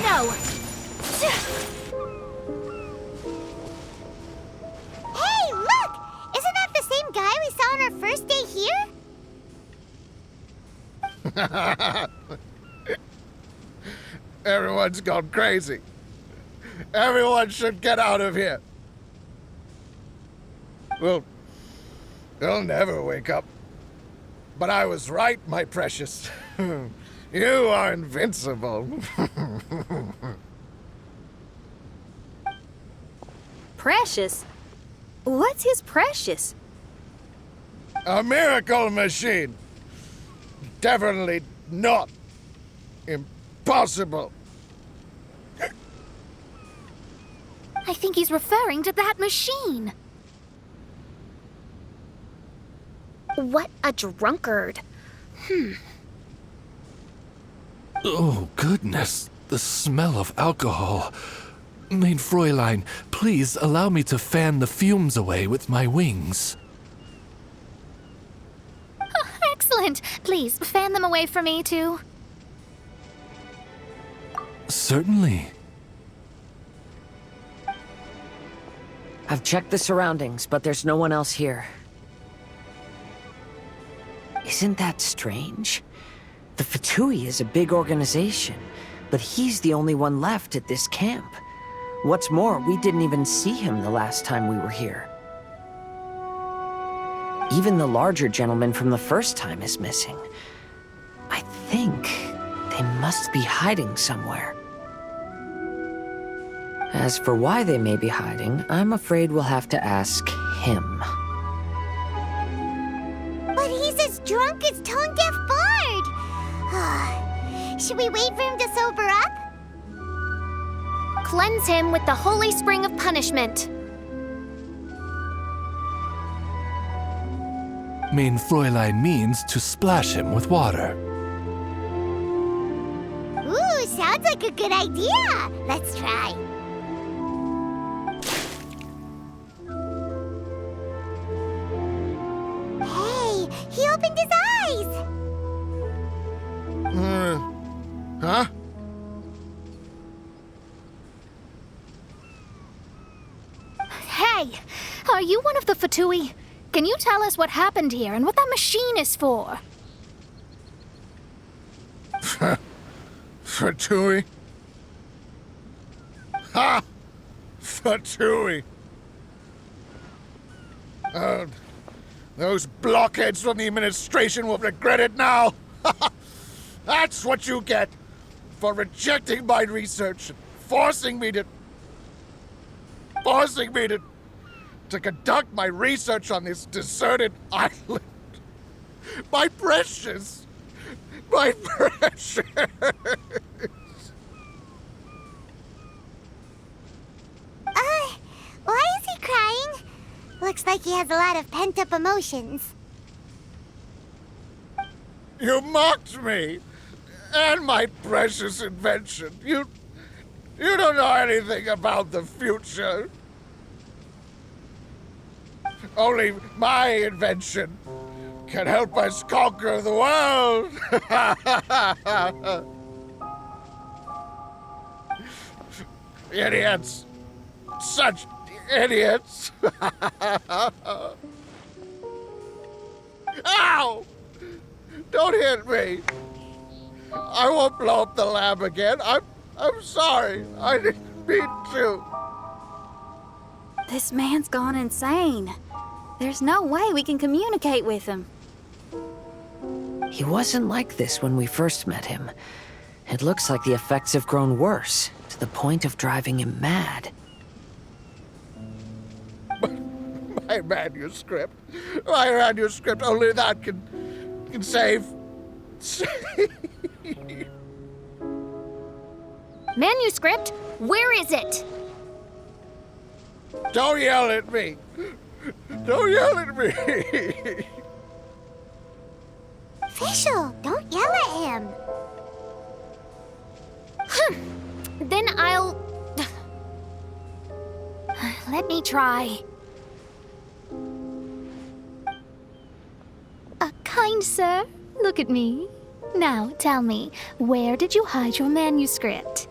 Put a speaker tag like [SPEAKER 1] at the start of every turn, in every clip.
[SPEAKER 1] tornado!
[SPEAKER 2] Hey, look! Isn't that the same guy we saw on our first day here?
[SPEAKER 3] Everyone's gone crazy. Everyone should get out of here. Well, they'll never wake up. But I was right, my precious. You are invincible.
[SPEAKER 1] Precious? What's his precious?
[SPEAKER 3] A miracle machine. Definitely not impossible.
[SPEAKER 1] I think he's referring to that machine. What a drunkard.
[SPEAKER 4] Oh, goodness. The smell of alcohol. Mein Fräulein, please allow me to fan the fumes away with my wings.
[SPEAKER 1] Excellent. Please, fan them away from me, too.
[SPEAKER 4] Certainly.
[SPEAKER 5] I've checked the surroundings, but there's no one else here. Isn't that strange? The Fatui is a big organization, but he's the only one left at this camp. What's more, we didn't even see him the last time we were here. Even the larger gentleman from the first time is missing. I think they must be hiding somewhere. As for why they may be hiding, I'm afraid we'll have to ask him.
[SPEAKER 2] But he's as drunk as tone-deaf Bard! Should we wait for him to sober up?
[SPEAKER 1] Cleanse him with the holy spring of punishment.
[SPEAKER 4] Mein Fräulein means to splash him with water.
[SPEAKER 2] Ooh, sounds like a good idea! Let's try. Hey, he opened his eyes!
[SPEAKER 3] Huh?
[SPEAKER 1] Hey, are you one of the Fatui? Can you tell us what happened here and what that machine is for?
[SPEAKER 3] Fatui? Ha! Fatui! Those blockheads from the administration will regret it now! That's what you get for rejecting my research and forcing me to conduct my research on this deserted island. My precious! My precious!
[SPEAKER 2] Why is he crying? Looks like he has a lot of pent-up emotions.
[SPEAKER 3] You mocked me! And my precious invention. You don't know anything about the future. Only my invention can help us conquer the world. Idiots. Such idiots. Ow! Don't hit me. I won't blow up the lab again. I'm sorry. I didn't mean to.
[SPEAKER 1] This man's gone insane. There's no way we can communicate with him.
[SPEAKER 5] He wasn't like this when we first met him. It looks like the effects have grown worse, to the point of driving him mad.
[SPEAKER 3] My manuscript. My manuscript. Only that can save.
[SPEAKER 1] Manuscript? Where is it?
[SPEAKER 3] Don't yell at me. Don't yell at me.
[SPEAKER 2] Fischl, don't yell at him.
[SPEAKER 1] Then I'll... Let me try. Kind sir, look at me. Now, tell me, where did you hide your manuscript?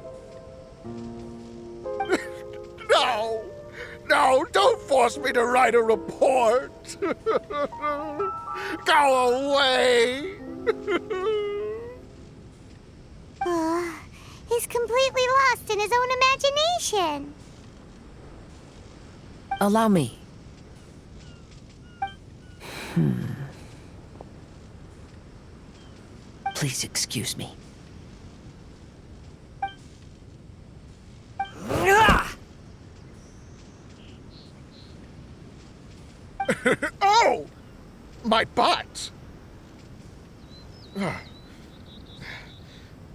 [SPEAKER 3] No, don't force me to write a report. Go away.
[SPEAKER 2] He's completely lost in his own imagination.
[SPEAKER 5] Allow me. Please excuse me.
[SPEAKER 3] Oh! My butt!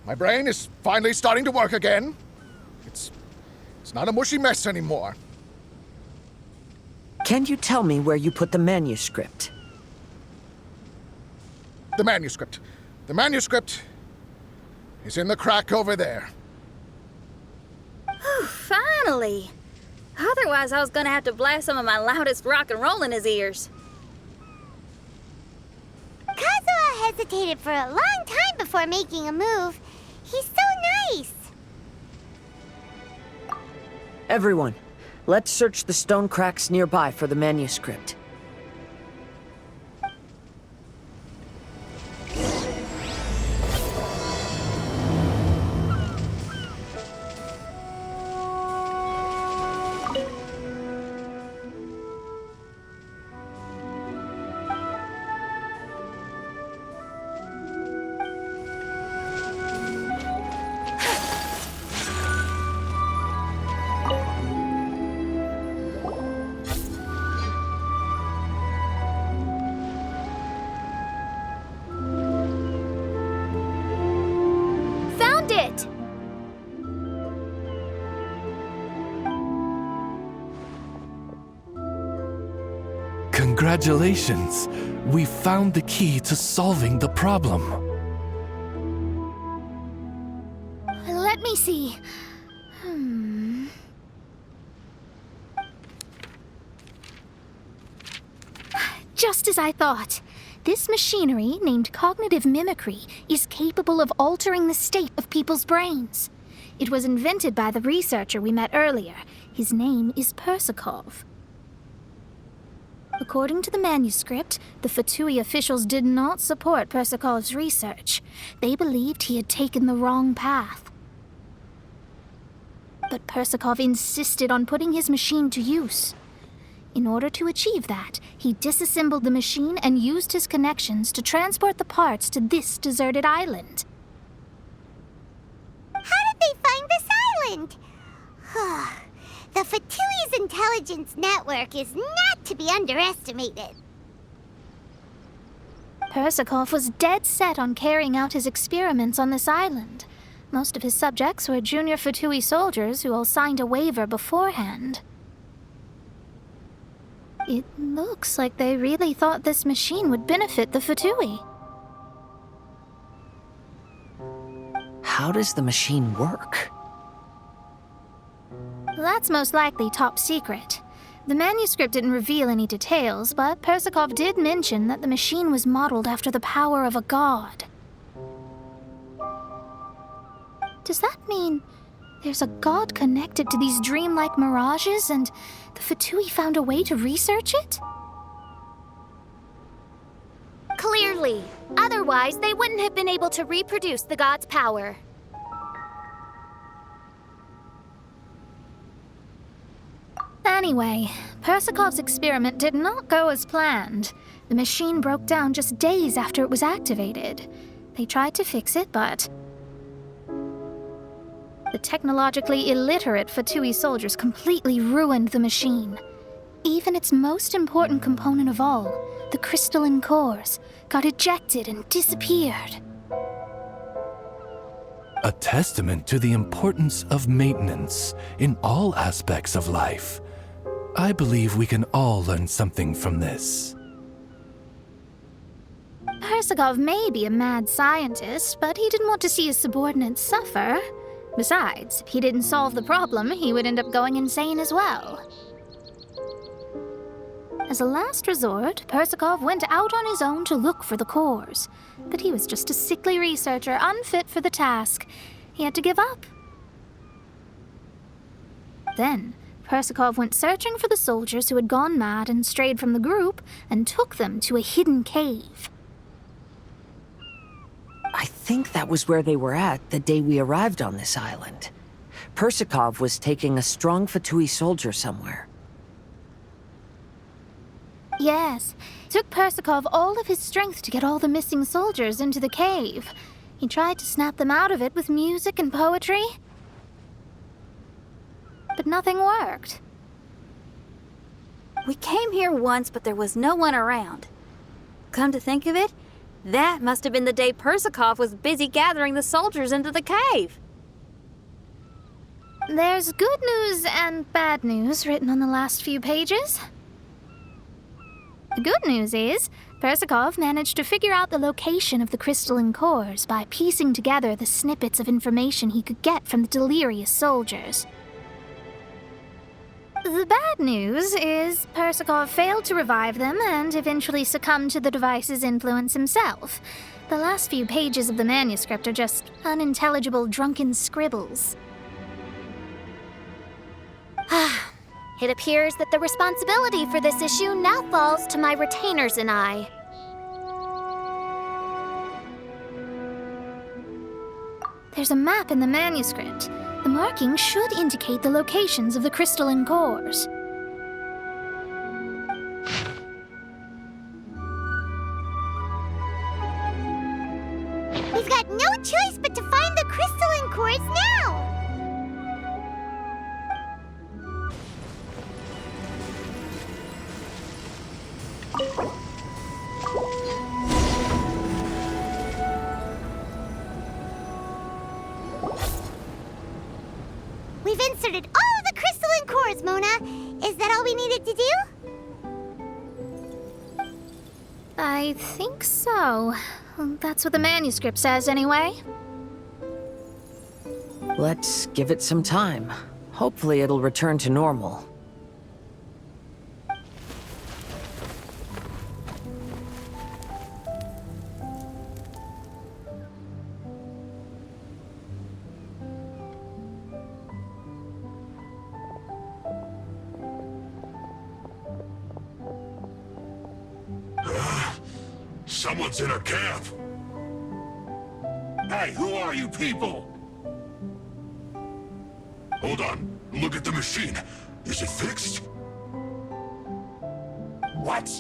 [SPEAKER 3] My brain is finally starting to work again. It's not a mushy mess anymore.
[SPEAKER 5] Can you tell me where you put the manuscript?
[SPEAKER 3] The manuscript. The manuscript is in the crack over there.
[SPEAKER 6] Finally! Otherwise, I was gonna have to blast some of my loudest rock and roll in his ears.
[SPEAKER 2] Kazuha hesitated for a long time before making a move. He's so nice.
[SPEAKER 5] Everyone, let's search the stone cracks nearby for the manuscript.
[SPEAKER 1] Found it!
[SPEAKER 4] Congratulations! We found the key to solving the problem.
[SPEAKER 1] Let me see. Just as I thought. This machinery, named cognitive mimicry, is capable of altering the state of people's brains. It was invented by the researcher we met earlier. His name is Persakov. According to the manuscript, the Fatui officials did not support Persakov's research. They believed he had taken the wrong path. But Persakov insisted on putting his machine to use. In order to achieve that, he disassembled the machine and used his connections to transport the parts to this deserted island.
[SPEAKER 2] How did they find this island? The Fatui's intelligence network is not to be underestimated.
[SPEAKER 1] Persakov was dead set on carrying out his experiments on this island. Most of his subjects were junior Fatui soldiers who all signed a waiver beforehand. It looks like they really thought this machine would benefit the Fatui.
[SPEAKER 5] How does the machine work?
[SPEAKER 1] That's most likely top secret. The manuscript didn't reveal any details, but Persakov did mention that the machine was modeled after the power of a god. Does that mean there's a god connected to these dreamlike mirages, and the Fatui found a way to research it?
[SPEAKER 6] Clearly. Otherwise, they wouldn't have been able to reproduce the god's power.
[SPEAKER 1] Anyway, Persakov's experiment did not go as planned. The machine broke down just days after it was activated. They tried to fix it, but the technologically illiterate Fatui soldiers completely ruined the machine. Even its most important component of all, the crystalline cores, got ejected and disappeared.
[SPEAKER 4] A testament to the importance of maintenance in all aspects of life. I believe we can all learn something from this.
[SPEAKER 1] Persakov may be a mad scientist, but he didn't want to see his subordinates suffer. Besides, if he didn't solve the problem, he would end up going insane as well. As a last resort, Persakov went out on his own to look for the cores. But he was just a sickly researcher, unfit for the task. He had to give up. Then, Persikov went searching for the soldiers who had gone mad and strayed from the group and took them to a hidden cave.
[SPEAKER 5] I think that was where they were at the day we arrived on this island. Persikov was taking a strong Fatui soldier somewhere.
[SPEAKER 1] Yes, it took Persikov all of his strength to get all the missing soldiers into the cave. He tried to snap them out of it with music and poetry, but nothing worked.
[SPEAKER 6] We came here once, but there was no one around. Come to think of it, that must have been the day Persikov was busy gathering the soldiers into the cave.
[SPEAKER 1] There's good news and bad news written on the last few pages. The good news is, Persikov managed to figure out the location of the crystalline cores by piecing together the snippets of information he could get from the delirious soldiers. The bad news is Persikov failed to revive them and eventually succumbed to the device's influence himself. The last few pages of the manuscript are just unintelligible drunken scribbles.
[SPEAKER 2] It appears that the responsibility for this issue now falls to my retainers and I.
[SPEAKER 1] There's a map in the manuscript. The marking should indicate the locations of the crystalline cores.
[SPEAKER 2] We've got no choice but to find the crystalline cores now! We've inserted all the crystalline cores, Mona. Is that all we needed to do?
[SPEAKER 1] I think so. That's what the manuscript says, anyway.
[SPEAKER 5] Let's give it some time. Hopefully it'll return to normal.
[SPEAKER 7] Someone's in our camp. Hey, who are you people? Hold on. Look at the machine. Is it fixed? What?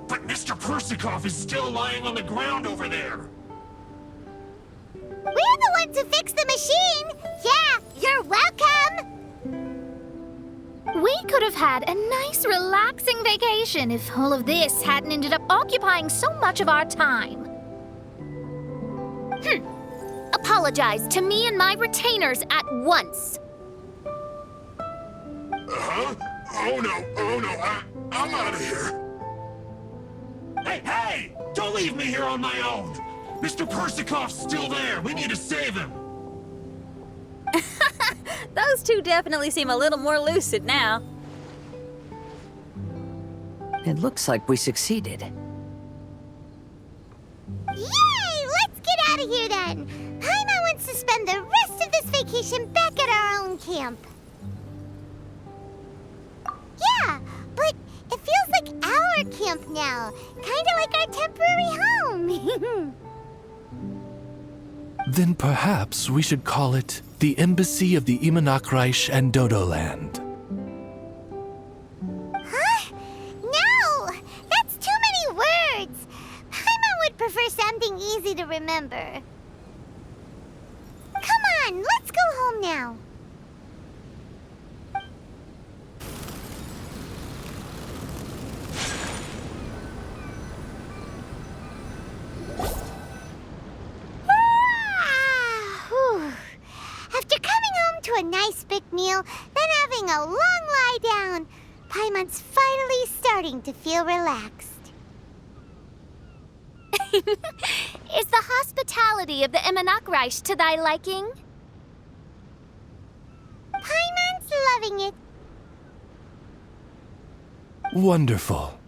[SPEAKER 7] But Mr. Persikov is still lying on the ground over there.
[SPEAKER 2] We're the ones who fixed the machine! Yeah, you're welcome!
[SPEAKER 1] We could have had a nice, relaxing vacation if all of this hadn't ended up occupying so much of our time.
[SPEAKER 2] Apologize to me and my retainers at once.
[SPEAKER 7] Huh? Oh no, I'm out of here. Hey! Don't leave me here on my own! Mr. Persikov's still there! We need to save him!
[SPEAKER 6] Those two definitely seem a little more lucid now.
[SPEAKER 5] It looks like we succeeded.
[SPEAKER 2] Yay! Let's get out of here then! Paimon wants to spend the rest of this vacation back at our own camp. Yeah, but it feels like our camp now. Kinda like our temporary home.
[SPEAKER 4] Then perhaps we should call it the Embassy of the Imanakreich and Dodoland.
[SPEAKER 2] Huh? No! That's too many words! Paimon would prefer something easy to remember. Come on, let's go home now. After coming home to a nice big meal, then having a long lie down, Paimon's finally starting to feel relaxed. Is the hospitality of the Imanakreich to thy liking? Paimon's loving it.
[SPEAKER 4] Wonderful.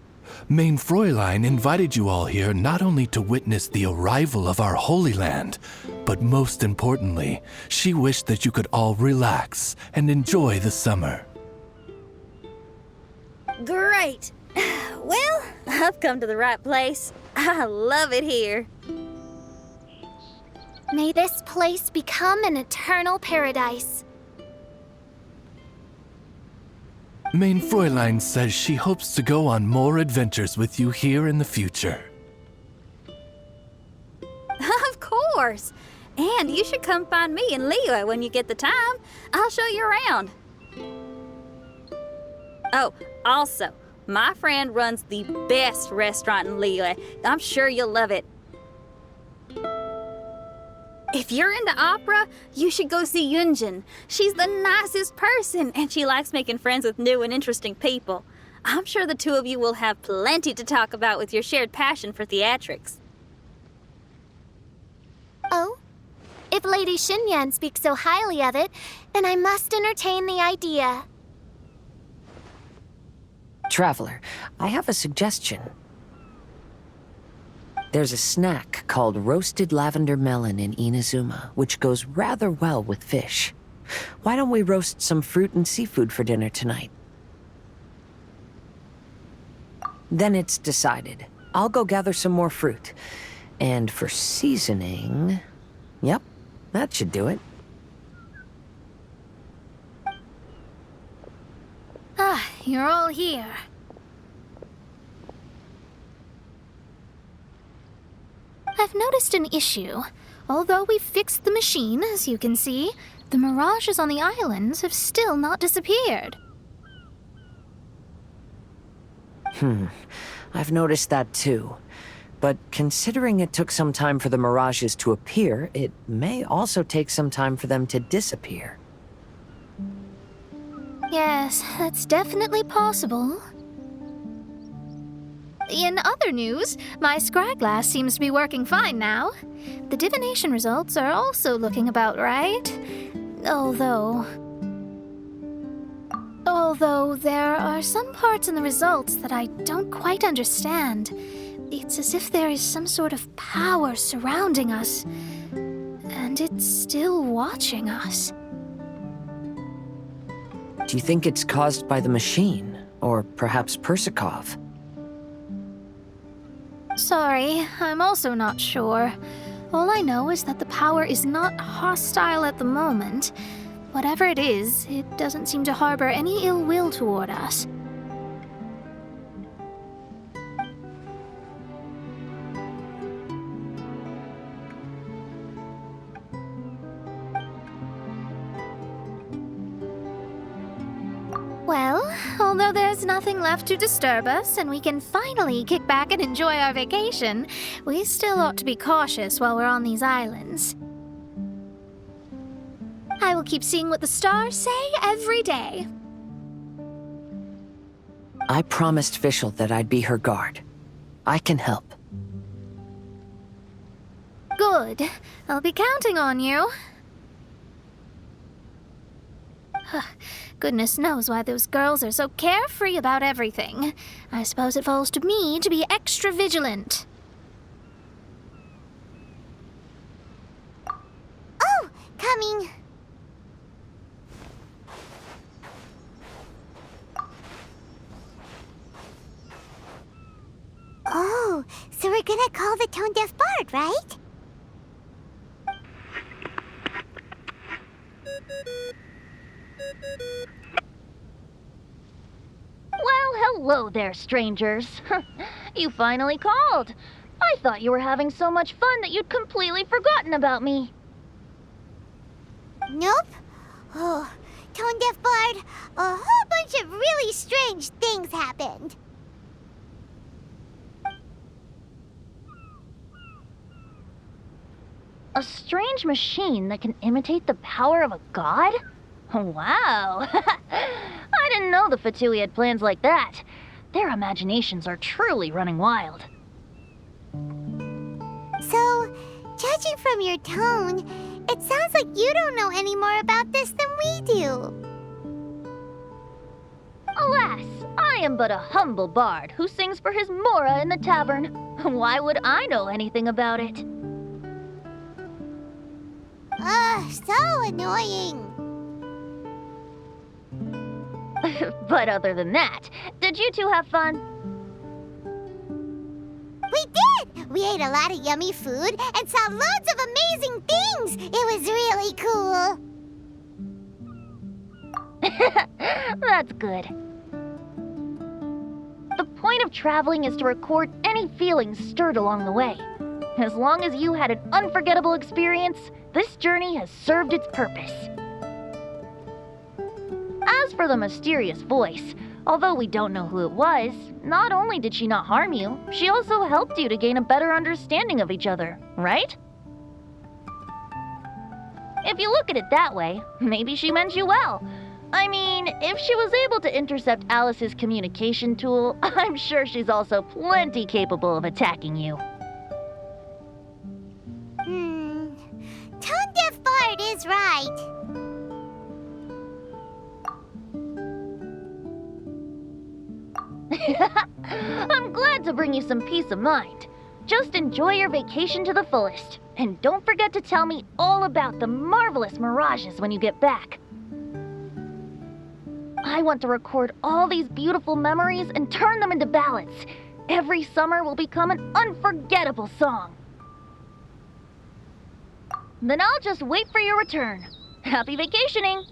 [SPEAKER 4] Main Fräulein invited you all here not only to witness the arrival of our Holy Land, but most importantly, she wished that you could all relax and enjoy the summer.
[SPEAKER 6] Great. Well, I've come to the right place. I love it here.
[SPEAKER 1] May this place become an eternal paradise.
[SPEAKER 4] Main Fräulein says she hopes to go on more adventures with you here in the future.
[SPEAKER 6] Of course. And you should come find me and Leo when you get the time. I'll show you around. Oh, also, my friend runs the best restaurant in Liyue. I'm sure you'll love it. If you're into opera, you should go see Yunjin. She's the nicest person, and she likes making friends with new and interesting people. I'm sure the two of you will have plenty to talk about with your shared passion for theatrics.
[SPEAKER 1] Oh? If Lady Xinyan speaks so highly of it, then I must entertain the idea.
[SPEAKER 5] Traveler, I have a suggestion. There's a snack called roasted lavender melon in Inazuma, which goes rather well with fish. Why don't we roast some fruit and seafood for dinner tonight? Then it's decided. I'll go gather some more fruit. And for seasoning... Yep, that should do it.
[SPEAKER 1] Ah, you're all here. I've noticed an issue. Although we've fixed the machine, as you can see, the mirages on the islands have still not disappeared.
[SPEAKER 5] I've noticed that too. But considering it took some time for the mirages to appear, it may also take some time for them to disappear.
[SPEAKER 1] Yes, that's definitely possible. In other news, my scryglass seems to be working fine now. The divination results are also looking about right. Although there are some parts in the results that I don't quite understand. It's as if there is some sort of power surrounding us, and it's still watching us.
[SPEAKER 5] Do you think it's caused by the machine? Or perhaps Persikov?
[SPEAKER 1] Sorry, I'm also not sure. All I know is that the power is not hostile at the moment. Whatever it is, it doesn't seem to harbor any ill will toward us. Well, although there's nothing left to disturb us and we can finally kick back and enjoy our vacation, we still ought to be cautious while we're on these islands. I will keep seeing what the stars say every day.
[SPEAKER 5] I promised Fischl that I'd be her guard. I can help.
[SPEAKER 1] Good. I'll be counting on you. Goodness knows why those girls are so carefree about everything. I suppose it falls to me to be extra vigilant.
[SPEAKER 2] Oh, coming. Oh, so we're gonna call the tone-deaf bard, right?
[SPEAKER 8] Well, hello there, strangers. You finally called. I thought you were having so much fun that you'd completely forgotten about me.
[SPEAKER 2] Nope. Oh, tone-deaf bard, a whole bunch of really strange things happened.
[SPEAKER 8] A strange machine that can imitate the power of a god? Wow. I didn't know the Fatui had plans like that. Their imaginations are truly running wild.
[SPEAKER 2] So, judging from your tone, it sounds like you don't know any more about this than we do.
[SPEAKER 8] Alas, I am but a humble bard who sings for his Mora in the tavern. Why would I know anything about it?
[SPEAKER 2] Ugh, so annoying.
[SPEAKER 8] But other than that, did you two have fun?
[SPEAKER 2] We did! We ate a lot of yummy food and saw loads of amazing things! It was really cool!
[SPEAKER 8] That's good. The point of traveling is to record any feelings stirred along the way. As long as you had an unforgettable experience, this journey has served its purpose. As for the mysterious voice, although we don't know who it was, not only did she not harm you, she also helped you to gain a better understanding of each other, right? If you look at it that way, maybe she meant you well. I mean, if she was able to intercept Alice's communication tool, I'm sure she's also plenty capable of attacking you.
[SPEAKER 2] Tone-deaf Bard is right.
[SPEAKER 8] I'm glad to bring you some peace of mind. Just enjoy your vacation to the fullest. And don't forget to tell me all about the marvelous mirages when you get back. I want to record all these beautiful memories and turn them into ballads. Every summer will become an unforgettable song. Then I'll just wait for your return. Happy vacationing!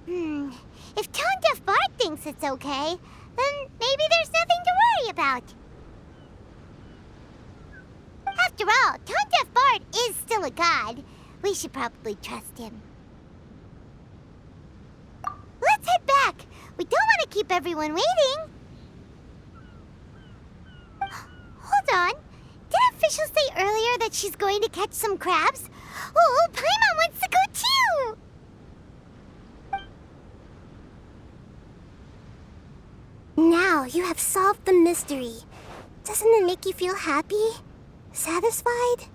[SPEAKER 2] If Tone-deaf Bard thinks it's okay, then maybe there's nothing to worry about. After all, Tone-deaf Bard is still a god. We should probably trust him. Let's head back. We don't want to keep everyone waiting. Hold on. Didn't Fischl say earlier that she's going to catch some crabs? Oh, Paimon wants to go too! Now you have solved the mystery. Doesn't it make you feel happy? Satisfied?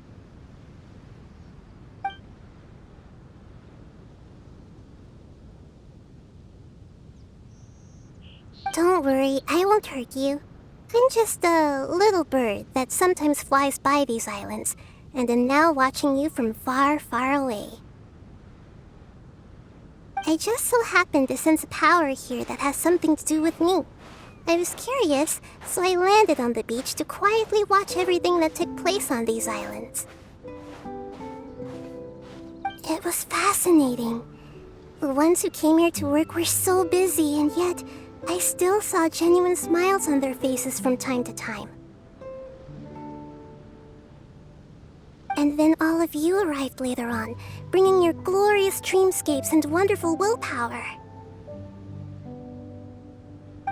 [SPEAKER 2] Don't worry, I won't hurt you. I'm just a little bird that sometimes flies by these islands, and am now watching you from far, far away. I just so happened to sense a power here that has something to do with me. I was curious, so I landed on the beach to quietly watch everything that took place on these islands. It was fascinating. The ones who came here to work were so busy, and yet I still saw genuine smiles on their faces from time to time. And then all of you arrived later on, bringing your glorious dreamscapes and wonderful willpower.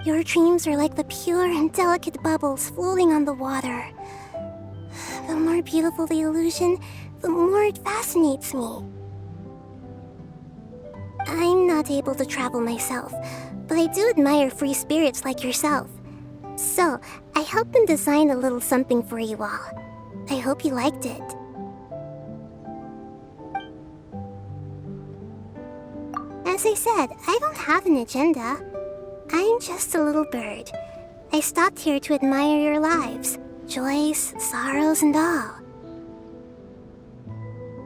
[SPEAKER 2] Your dreams are like the pure and delicate bubbles floating on the water. The more beautiful the illusion, the more it fascinates me. I'm not able to travel myself, but I do admire free spirits like yourself. So, I helped them design a little something for you all. I hope you liked it. As I said, I don't have an agenda. I'm just a little bird. I stopped here to admire your lives, joys, sorrows, and all.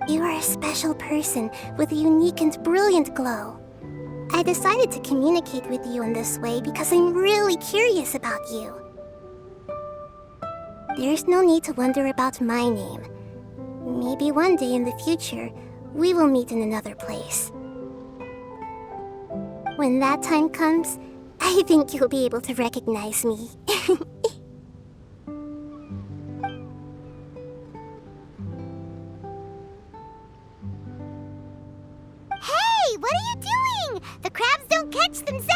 [SPEAKER 2] You are a special person with a unique and brilliant glow. I decided to communicate with you in this way because I'm really curious about you. There's no need to wonder about my name. Maybe one day in the future, we will meet in another place. When that time comes, I think you'll be able to recognize me. Hey, what are you doing? The crabs don't catch themselves!